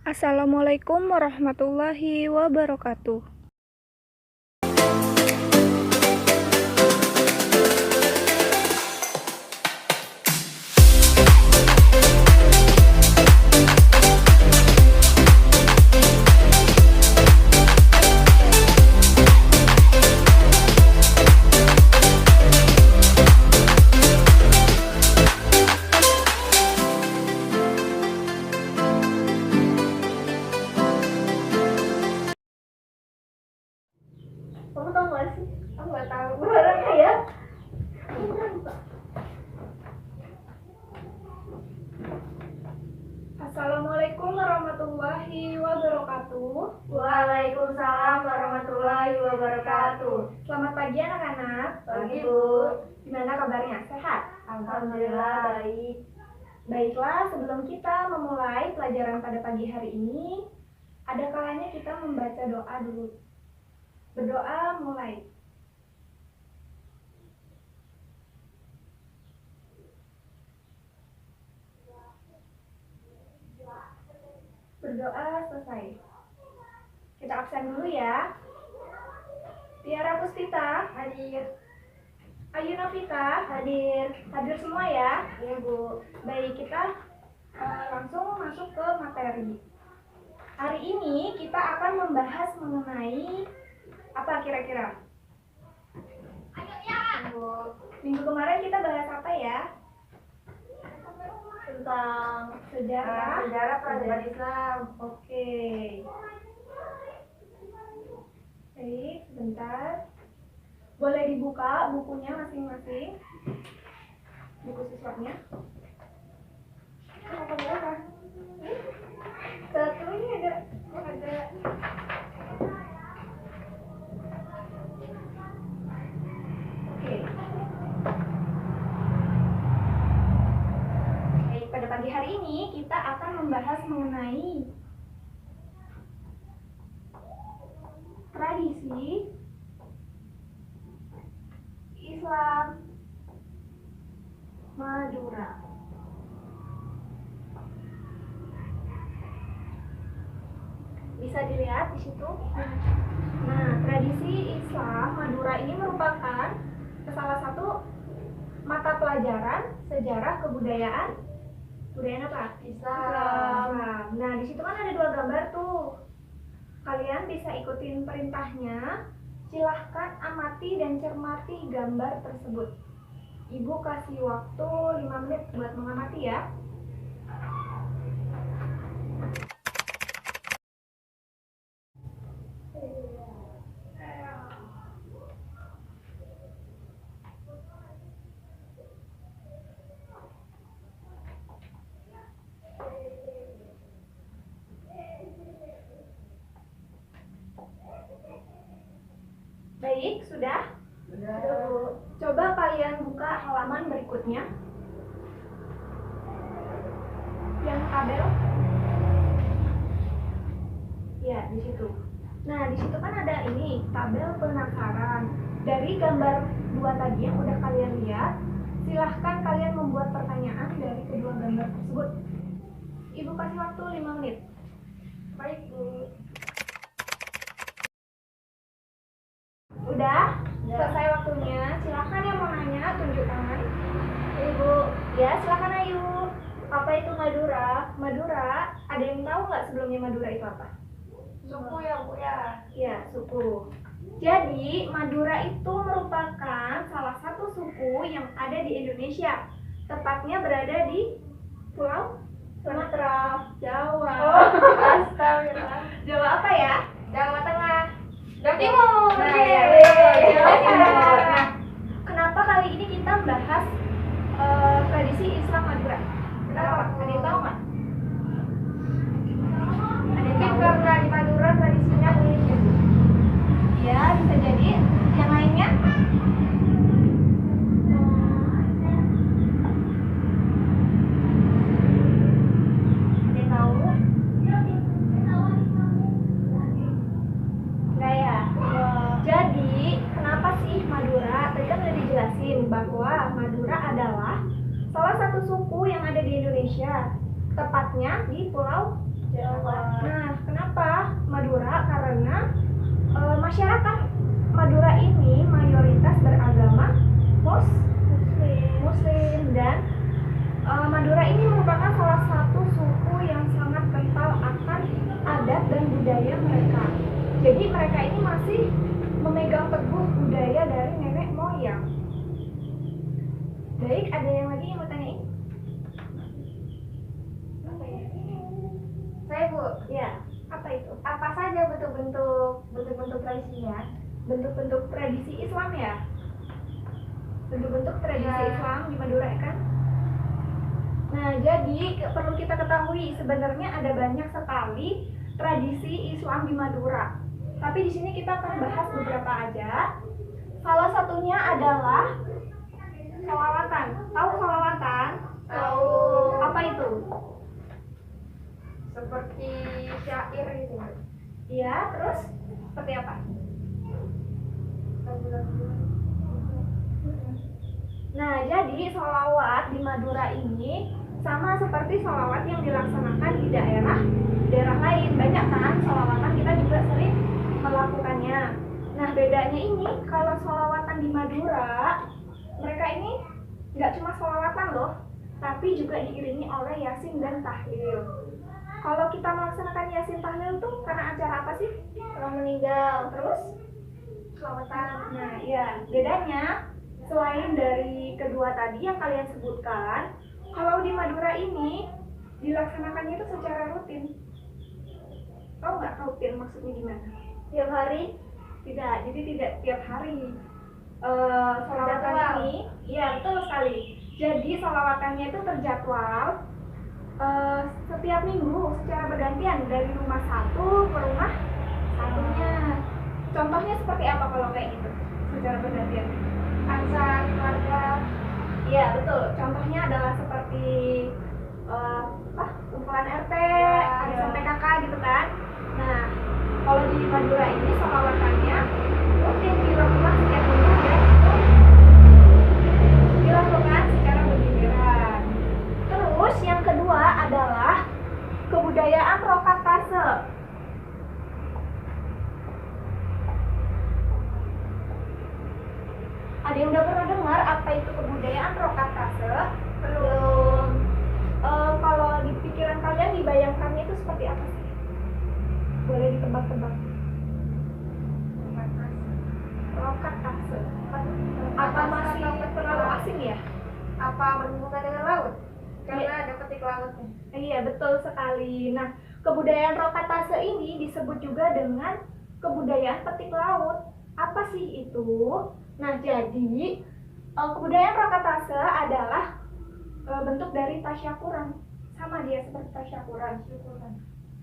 Assalamualaikum warahmatullahi wabarakatuh. Kamu tahu nggak sih? Aku nggak tahu. Beneran ya? Assalamualaikum warahmatullahi wabarakatuh. Waalaikumsalam warahmatullahi wabarakatuh. Selamat pagi anak-anak. Pagi, Bu. Gimana kabarnya? Sehat? Alhamdulillah baik. Baiklah, sebelum kita memulai pelajaran pada pagi hari ini, ada kalanya kita membaca doa dulu. Berdoa mulai. Berdoa selesai. Kita absen dulu ya. Tiara Puspita hadir. Ayu Novita hadir. Hadir semua ya? Iya, Bu. Baik, kita langsung masuk ke materi. Hari ini kita akan membahas mengenai apa kira-kira? Bu, Minggu kemarin kita bahas apa ya? tentang Sejarah. sejarah peradaban Islam. Oke. Baik, sebentar. Boleh dibuka bukunya masing-masing. Buku siswanya. Apa berapa? Satu ini ada. Oke. Baik, pada pagi hari ini kita akan membahas mengenai tradisi Islam Madura. Bisa dilihat di situ. Nah, tradisi Islam Madura ini merupakan salah satu mata pelajaran sejarah kebudayaan. Budaya apa? Islam. Nah, di situ kan ada dua gambar tuh. Kalian bisa ikutin perintahnya. Silahkan amati dan cermati gambar tersebut. Ibu kasih waktu 5 menit buat mengamati ya. Baik, sudah? Sudah. Bu. Coba kalian buka halaman berikutnya. Yang tabel. Ya, di situ. Nah, di situ kan ada ini, tabel penakaran. Dari gambar dua tadi yang udah kalian lihat, silahkan kalian membuat pertanyaan dari kedua gambar tersebut. Ibu kasih waktu 5 menit. Baik, Bu. Udah? Ya. Selesai waktunya. Silahkan yang mau nanya, tunjuk tangan. Ibu, Ya, silakan Ayu. Apa itu Madura? Madura, ada yang tahu nggak sebelumnya Madura itu apa? suku ya, Bu ya. Ya, suku. Jadi, Madura itu merupakan salah satu suku yang ada di Indonesia. Tepatnya berada di Pulau Sumatera, Jawa. Astagfirullah. Jawa apa ya? Jawa Tengah. Jawa Timur. Nah, Yeay. iya. Jawa Timur. Nah, kenapa kali ini kita membahas tradisi Islam Madura? Kenapa? Ada yang tahu nggak? Ada yang Mungkin tahu? karena di Madura tradisinya unik ya, Bu. Ya, bisa jadi. Yang lainnya? Ada yang tahu? Enggak ya? Jadi, kenapa sih Madura? Tadi kan udah dijelasin bahwa Madura adalah salah satu suku yang ada di Indonesia. Tepatnya di Pulau Jawa. Nah, kenapa Madura? Karena masyarakat Madura ini mayoritas beragama Muslim dan Madura ini merupakan salah satu suku yang sangat kental akan adat dan budaya mereka. Jadi mereka ini masih memegang teguh budaya dari nenek moyang. Baik, ada yang lagi yang mau tanyain? Saya Bu, Ya, apa itu? apa saja bentuk-bentuk tradisinya? Bentuk-bentuk tradisi Islam ya? Bentuk-bentuk tradisi Ya. Islam di Madura ya kan? Nah, jadi perlu kita ketahui sebenarnya ada banyak sekali tradisi Islam di Madura. Tapi di sini kita akan bahas beberapa aja. Salah satunya adalah sholawatan. Tahu sholawatan? Tahu. Apa itu? Seperti syair gitu. Iya, terus seperti apa? Nah, jadi sholawat di Madura ini sama seperti sholawat yang dilaksanakan di daerah lain. Banyak kan sholawatan, kita juga sering melakukannya. Nah, bedanya ini kalau sholawatan di Madura, mereka ini nggak cuma sholawatan loh, tapi juga diiringi oleh yasin dan tahlil. Kalau kita melaksanakan yasin tahlil tuh karena acara apa sih? Orang meninggal. Terus Selamatan. nah, ya, bedanya selain dari kedua tadi yang kalian sebutkan, kalau di Madura ini dilaksanakannya itu secara rutin. Tahu nggak rutin maksudnya gimana? Tiap hari. Tidak, jadi tidak tiap hari. Sholawatan Terjadwal. ini, iya betul sekali. Jadi sholawatannya itu terjadwal setiap minggu secara bergantian dari rumah satu ke rumah satunya. Contohnya seperti apa kalau kayak gitu? Secara bergantian. Ansar keluarga. Iya betul. Contohnya adalah seperti kumpulan RT, arisan PKK gitu kan. Nah, kalau di Madura ini sholawatannya rutin dilakukan setiap minggu dan itu dilakukan secara bergiliran. Terus yang kedua adalah kebudayaan rokatase. Ada yang udah pernah dengar apa itu kebudayaan rokatase? Belum. Kalau di pikiran kalian dibayangkannya itu seperti apa sih? Boleh ditebak-tebak. Rokatase. Apa masih terlalu asing ya? Apa berhubungan dengan laut? Karena ada petik lautnya. Iya, betul sekali. Nah, kebudayaan rokatase ini disebut juga dengan kebudayaan petik laut. Apa sih itu? Nah, jadi kebudayaan rokatase adalah bentuk dari tasyakuran. Sama dia seperti tasyakuran.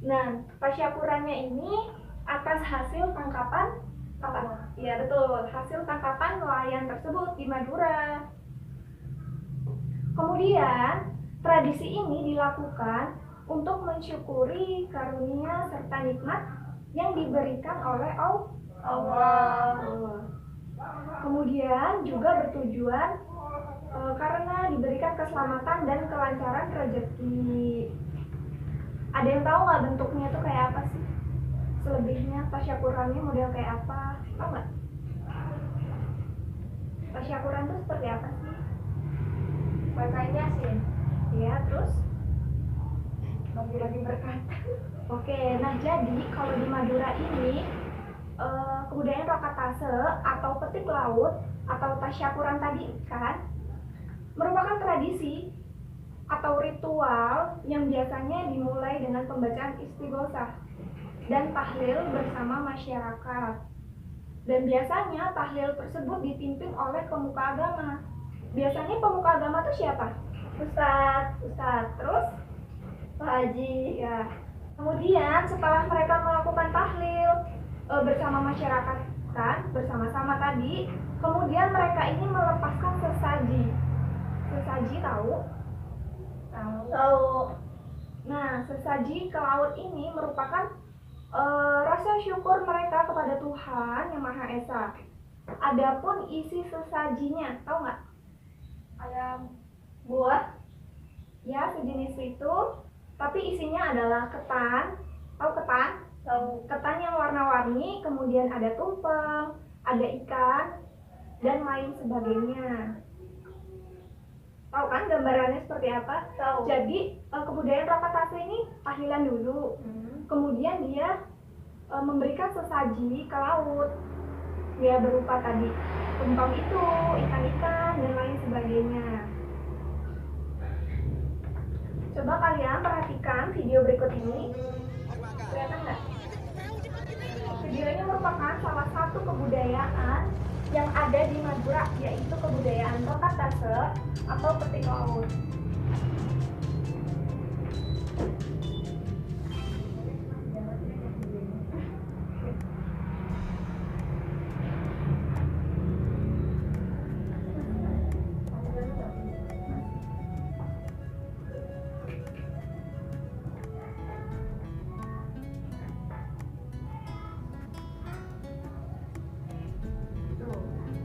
Nah, tasyakurannya ini atas hasil tangkapan apa? Iya, betul. Hasil tangkapan nelayan tersebut di Madura. Kemudian, tradisi ini dilakukan untuk mensyukuri karunia serta nikmat yang diberikan oleh Allah. Kemudian juga bertujuan karena diberikan keselamatan dan kelancaran rezeki. Ada yang tahu nggak bentuknya tuh kayak apa sih? Selebihnya tasyakurannya model kayak apa? Tahu nggak? Tasyakuran tuh seperti apa sih? Bacanya sih. Ya, terus? Bagi-bagi berkat. Oke, nah jadi kalau di Madura ini kebudayaan rokatase atau petik laut atau tasyakuran tadi kan merupakan tradisi atau ritual yang biasanya dimulai dengan pembacaan istighosah dan tahlil bersama masyarakat. Dan biasanya tahlil tersebut dipimpin oleh pemuka agama. Biasanya pemuka agama itu siapa? Ustadz. Terus Pak Haji ya. Kemudian setelah mereka melakukan tahlil bersama masyarakat kan, bersama-sama tadi, kemudian mereka ini melepaskan sesaji. Sesaji tahu? Tahu. Nah, sesaji ke laut ini merupakan rasa syukur mereka kepada Tuhan Yang Maha Esa. Adapun isi sesajinya, tahu nggak? Ayam. Buah? Ya, sejenis itu. tapi isinya adalah ketan. Tahu ketan? Tahu. Ketan yang warna-warni, kemudian ada tumpeng, ada ikan, dan lain sebagainya. Tahu kan gambarannya seperti apa? Tahu. Jadi kebudayaan Rakatase ini tahlilan dulu, kemudian dia memberikan sesaji ke laut, ya berupa tadi tumpeng itu, ikan-ikan, dan lain sebagainya. Coba kalian perhatikan video berikut ini. Kelihatan nggak? Video ini merupakan salah satu kebudayaan yang ada di Madura, yaitu kebudayaan Rakatase atau petik laut.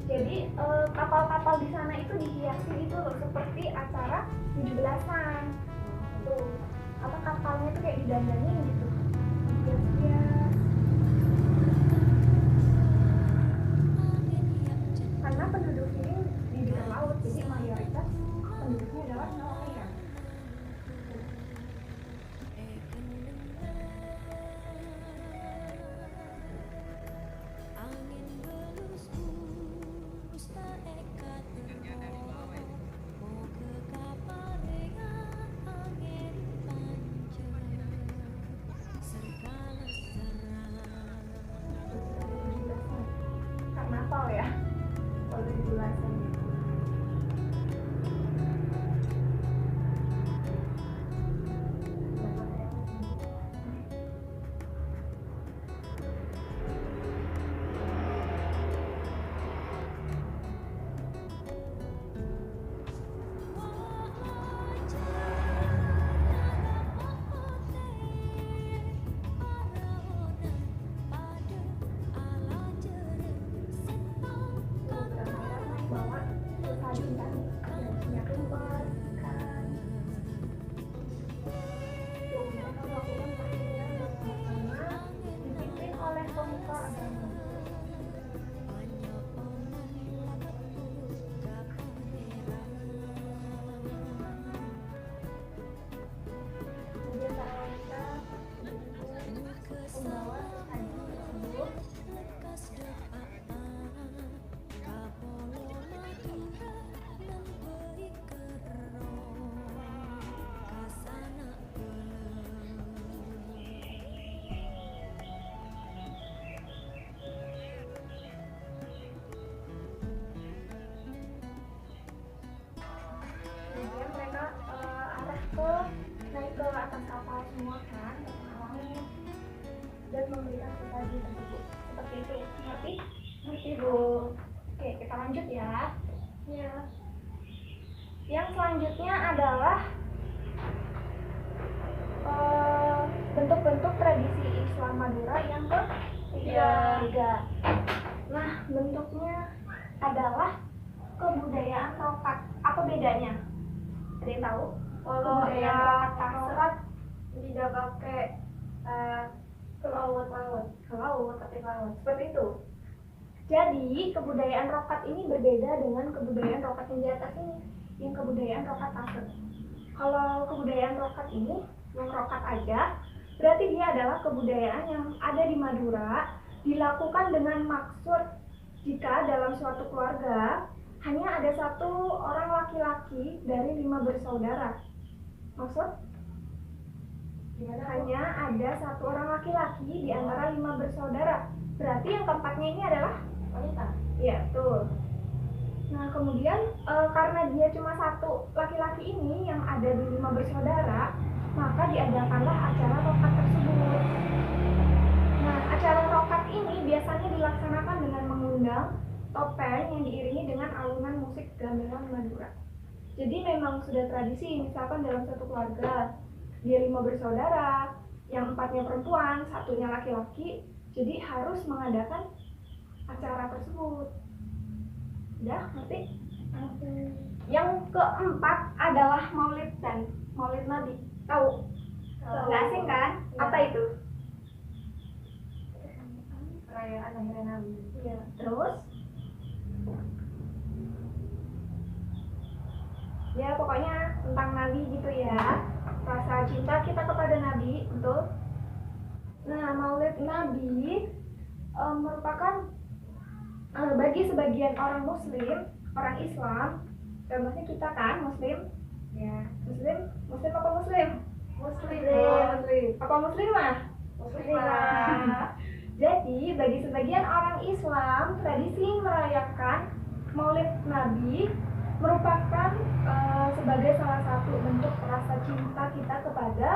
Jadi kapal-kapal di sana itu dihiasi gitu loh, seperti acara 17-an. Tuh, apa kapalnya itu kayak didandanin gitu. Hias-hias. Karena penduduk ini di dekat laut, jadi mayoritas penduduknya adalah nelayan. Karnaval ya, kalau 17-an gitu. Bawa sesaji kan, ya tumpeng, ikan. Tuh, mereka melakukan tahlilan bersama-sama dipimpin oleh pemuka agama. Kemudian para wanita membawa sesaji tersebut. Kemudian mereka naik ke atas kapal semua kan, ke laut, dan memberikan sesaji tersebut. Seperti itu, ngerti? Ngerti Bu. Oke, kita lanjut ya. Ya. Yang selanjutnya adalah bentuk-bentuk tradisi Islam Madura yang ketiga. Nah, bentuknya adalah kebudayaan rokat. Apa bedanya? Ada yang tahu? Kalau Kebudayaan yang rokat tidak pakai ke laut, tapi laut. Seperti itu. Jadi, kebudayaan rokat ini berbeda dengan kebudayaan rokat yang di atas ini, yang kebudayaan Rakatase. Kalau kebudayaan rokat ini, yang rokat aja, berarti dia adalah kebudayaan yang ada di Madura, dilakukan dengan maksud jika dalam suatu keluarga hanya ada satu orang laki-laki dari 5 bersaudara. Maksud? Hanya ada satu orang laki-laki di antara 5 bersaudara. Berarti yang keempatnya ini adalah Wanita. iya, betul. Nah, kemudian karena dia cuma satu laki-laki ini yang ada di 5 bersaudara, maka diadakanlah acara rokat tersebut. Nah, acara rokat ini biasanya dilaksanakan dengan mengundang topeng yang diiringi dengan alunan musik gamelan Madura. Jadi memang sudah tradisi, misalkan dalam satu keluarga dia 5 bersaudara, yang 4-nya perempuan, 1-nya laki-laki, jadi harus mengadakan acara tersebut. Udah, ngerti? Yang keempat adalah Maulid Nabi. Tahu? Nggak asing kan? Iya. Apa itu? Perayaan lahirnya Nabi. Iya. Terus? Ya pokoknya tentang Nabi gitu ya. Rasa cinta kita kepada Nabi, betul? Nah, Maulid Nabi merupakan bagi sebagian orang Muslim, orang Islam, contohnya kita kan Muslim, Ya. Muslim apa Muslim? Muslim. Apa Muslimah? Muslimah. Jadi bagi sebagian orang Islam, tradisi merayakan Maulid Nabi merupakan sebagai salah satu bentuk rasa cinta kita kepada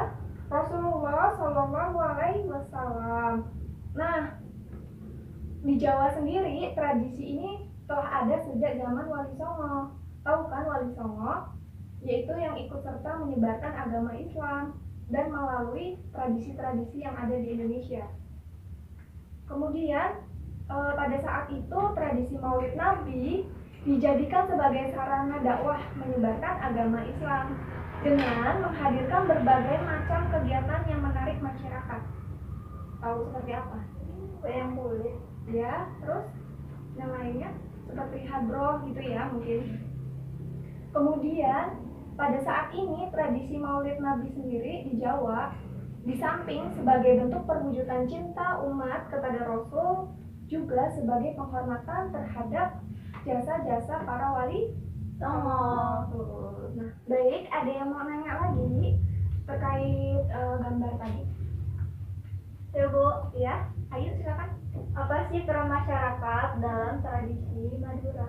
Rasulullah Shallallahu Alaihi Wasallam. Nah, di Jawa sendiri tradisi ini telah ada sejak zaman Wali Songo. Tahu kan Wali Songo? Yaitu yang ikut serta menyebarkan agama Islam dan melalui tradisi-tradisi yang ada di Indonesia. Kemudian pada saat itu tradisi Maulid Nabi dijadikan sebagai sarana dakwah menyebarkan agama Islam dengan menghadirkan berbagai macam kegiatan yang menarik masyarakat. Tahu seperti apa? Wayang kulit. Ya, terus yang lainnya seperti hadroh gitu ya mungkin. Kemudian pada saat ini tradisi Maulid Nabi sendiri di Jawa di samping sebagai bentuk perwujudan cinta umat kepada Rasul juga sebagai penghormatan terhadap jasa-jasa para wali songo. Nah, baik, ada yang mau nanya lagi terkait gambar tadi? Ya Bu, Ya, ayo silakan. apa sih peran masyarakat dalam tradisi Madura?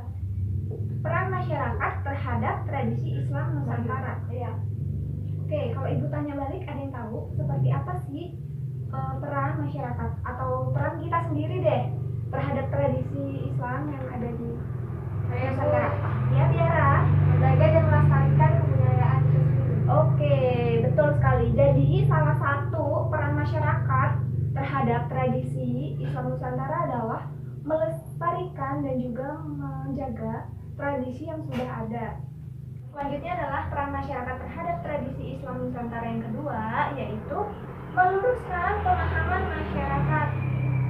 Peran masyarakat terhadap tradisi Islam Nusantara. Iya. Oke, kalau ibu tanya balik, ada yang tahu seperti apa sih peran masyarakat atau peran kita sendiri deh terhadap tradisi Islam yang ada di Saya Nusantara? Ya, Tiara. menjaga dan melestarikan kebudayaan itu sendiri. Oke, betul sekali. Jadi salah satu peran masyarakat terhadap tradisi Islam Nusantara adalah melestarikan dan juga menjaga tradisi yang sudah ada. Selanjutnya adalah peran masyarakat terhadap tradisi Islam Nusantara yang kedua, yaitu meluruskan pemahaman masyarakat.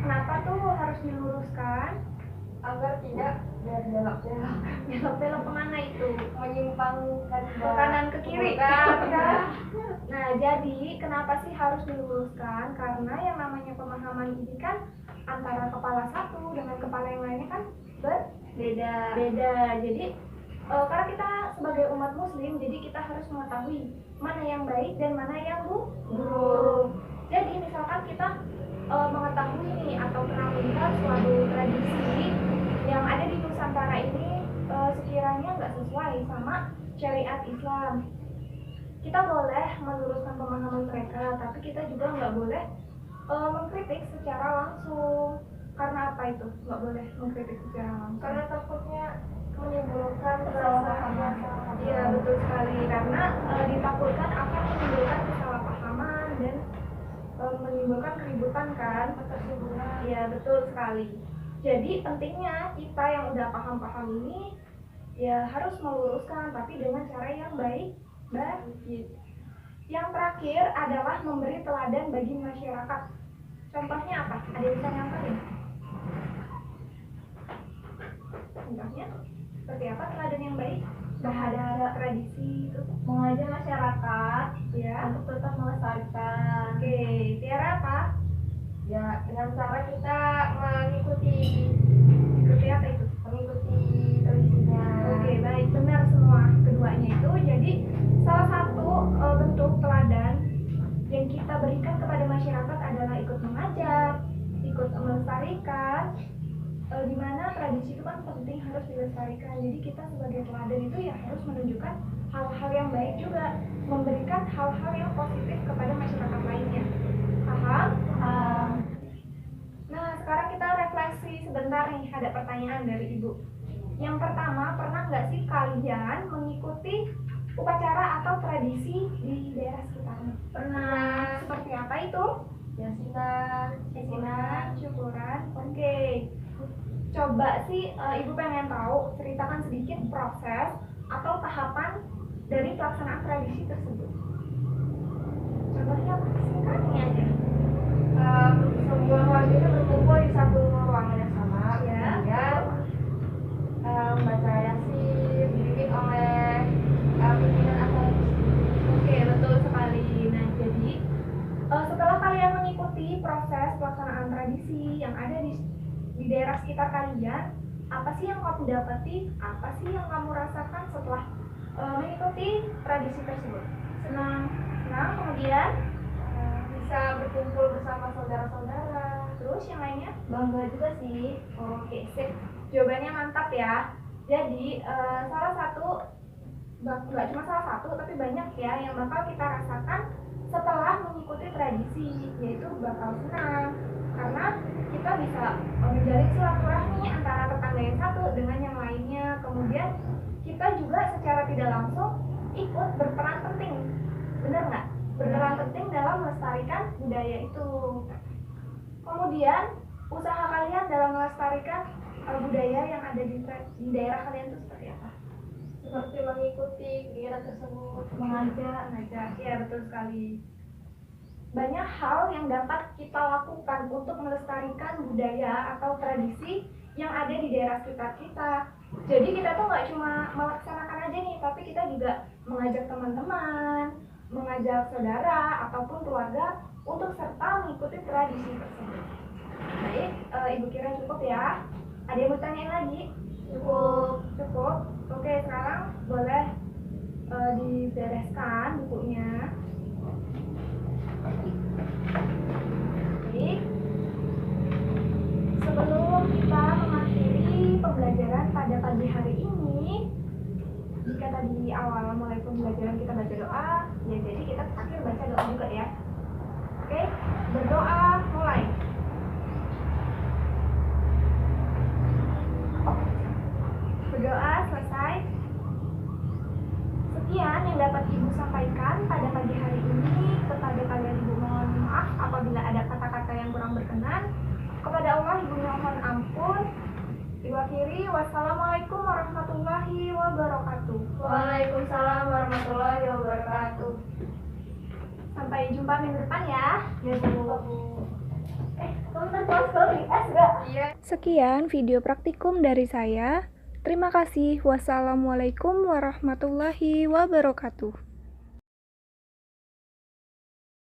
Kenapa tuh harus diluruskan? Agar tidak berbelok-belok, Belok-belok kemana itu? menyimpangkan Ke kanan ke kiri. Bukan. Nah, jadi kenapa sih harus diluruskan? Karena yang namanya pemahaman ini kan antara kepala satu dengan kepala yang lainnya kan berbeda. Jadi karena kita sebagai umat muslim, jadi kita harus mengetahui mana yang baik dan mana yang buruk. Jadi misalkan kita mengetahui nih atau pernah melihat suatu tradisi yang ada di Nusantara ini sekiranya nggak sesuai sama syariat Islam, kita boleh meluruskan pemahaman mereka, tapi kita juga nggak boleh mengkritik secara langsung. Karena apa itu nggak boleh mengkritik secara langsung? Karena takutnya menimbulkan Kesalahpahaman. Iya, betul sekali, karena ditakutkan akan menimbulkan kesalahpahaman dan menimbulkan keributan kan, ketersinggungan. iya betul sekali. Jadi pentingnya kita yang udah paham ini ya harus meluruskan, tapi dengan cara yang baik. Yang terakhir adalah memberi teladan bagi masyarakat. Contohnya apa? Ada yang bisa nyamperin? Contohnya seperti apa teladan yang baik terhadap tradisi itu? Mengajak masyarakat Ya. untuk tetap melestarikan. Oke, Tiara apa? Ya, dengan cara kita mengikuti Apa itu? mengikuti tradisinya. Oke, baik, benar semua keduanya itu. Jadi salah satu bentuk teladan yang kita berikan kepada masyarakat adalah ikut mengajak, ikut melestarikan. Di mana tradisi itu kan penting harus dilestarikan. Jadi kita sebagai teladan itu ya harus menunjukkan hal-hal yang baik juga, memberikan hal-hal yang positif kepada masyarakat lainnya. Paham? Nah, sekarang kita refleksi sebentar nih, ada pertanyaan dari Ibu. Yang pertama, pernah nggak sih kalian mengikuti upacara atau tradisi di daerah sekitarnya? Pernah. Seperti apa itu? Yasinan, syukuran. Oke. Coba sih Ibu pengen tahu, ceritakan sedikit proses atau tahapan dari pelaksanaan tradisi tersebut. Contohnya apa? Singkatnya aja. Semua warga berkumpul di satu ruangan yang sama, Ya. kemudian baca yasin dipimpin oleh pimpinan acara. Oke, betul sekali. Nah, jadi setelah kalian mengikuti proses pelaksanaan tradisi yang ada di daerah sekitar kalian, apa sih yang kamu dapati? Apa sih yang kamu rasakan setelah mengikuti tradisi tersebut? Senang, senang. Kemudian Bisa berkumpul bersama saudara-saudara. terus yang lainnya? Bangga juga sih. Oke, sip. Jawabannya mantap ya. Jadi salah satu, nggak cuma salah satu, tapi banyak ya yang bakal kita rasakan setelah mengikuti tradisi, yaitu bakal senang karena kita bisa menjalin silaturahmi antara tetangga yang satu dengan yang lainnya. Kemudian kita juga secara tidak langsung ikut berperan penting, benar nggak? Berperan penting dalam melestarikan budaya itu. Kemudian usaha kalian dalam melestarikan budaya yang ada di daerah kalian itu seperti apa? Seperti mengikuti kegiatan tersebut. Mengajak, ya betul sekali. Banyak hal yang dapat kita lakukan untuk melestarikan budaya atau tradisi yang ada di daerah sekitar kita. Jadi kita tuh nggak cuma melaksanakan aja nih, tapi kita juga mengajak teman-teman, mengajak saudara ataupun keluarga untuk serta mengikuti tradisi tersebut. Baik, Ibu kira cukup ya? Ada yang mau tanyain lagi? Cukup. Oke, sekarang boleh dibereskan bukunya. Baik. Sebelum kita mengakhiri pembelajaran pada pagi hari ini, jika tadi awal mulai pembelajaran kita baca doa, ya jadi kita terakhir baca doa juga ya. Oke, berdoa mulai. Berdoa selesai. Sekian yang dapat Ibu sampaikan pada pagi hari ini. Kepada kalian Ibu mohon maaf apabila ada kata-kata yang kurang berkenan. Kepada Allah Ibu mohon ampun. Ibu akhiri, wassalamualaikum warahmatullahi wabarakatuh. Waalaikumsalam warahmatullahi wabarakatuh. Sampai jumpa minggu depan ya. Ya Bu. Kamu kelas di S gak? Iya. Sekian video praktikum dari saya. Terima kasih. Wassalamualaikum warahmatullahi wabarakatuh.